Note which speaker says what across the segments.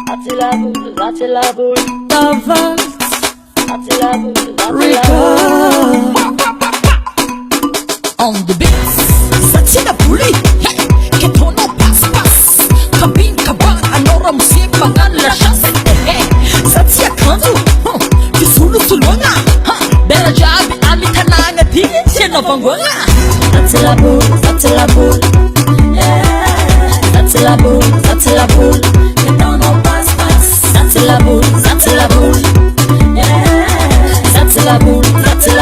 Speaker 1: la boule, avance, la boule, on the beats,
Speaker 2: Sati la boule, hey, que ton nom passe. Kabin kaban, anora musie pangan la chasse. Hey, Sati ya kandu, kisulu sulonga. Bela jabi amitananga tini, chena bangwanga.
Speaker 1: Sati la boule, Sati la boule, que ton nom passe. Sati la boule, Sati la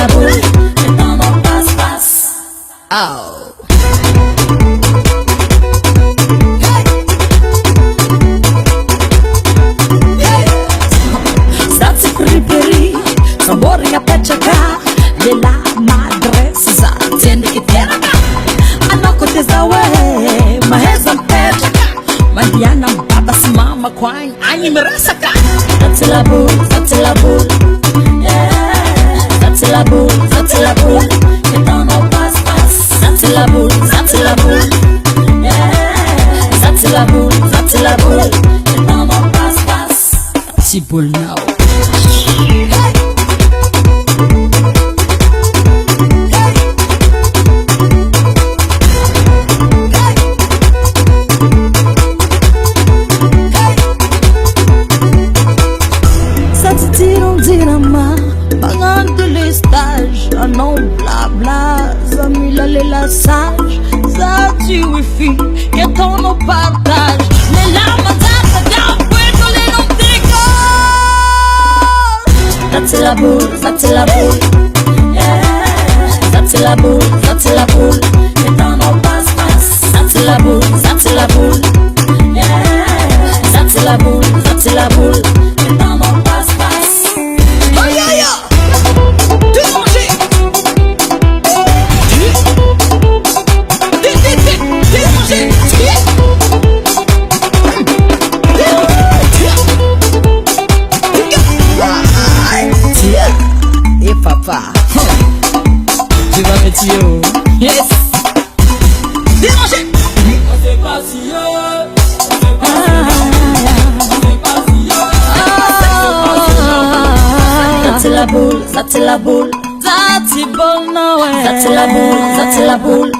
Speaker 1: boule, que ton nom passe.
Speaker 2: Oh.
Speaker 1: Sati priperi, sabori ya pechaka, lela madre sisa, tiende kiteraka. Anoko tezawe, maheza mpechaka, mandiana mbaba simama kwany,
Speaker 2: Anyi merasaka.
Speaker 1: Sati la boule, Sati la boule, Sati la boule, que ton nom passe. Sati la boule, Sati la boule, que ton nom passe.
Speaker 2: Si boule now.
Speaker 1: Sati tiram dirama, pagando les stages, non blabla, zamila les lassages, Sati wifi, que ton nom partage, les larmes d'Afrique, puerto les noms Sati la boule, Sati la boule, Sati la boule, que ton nom passe. Sati la boule, Sati la boule, que ton nom passe.
Speaker 2: Aïe aïe aïe. Déranger. Déranger.
Speaker 1: Et papa,
Speaker 2: Tu vas mettre yo. Yes. Déranger.
Speaker 1: Sati la boule, Sati la boule,
Speaker 2: That's it, boy, no way.
Speaker 1: Sati la boule,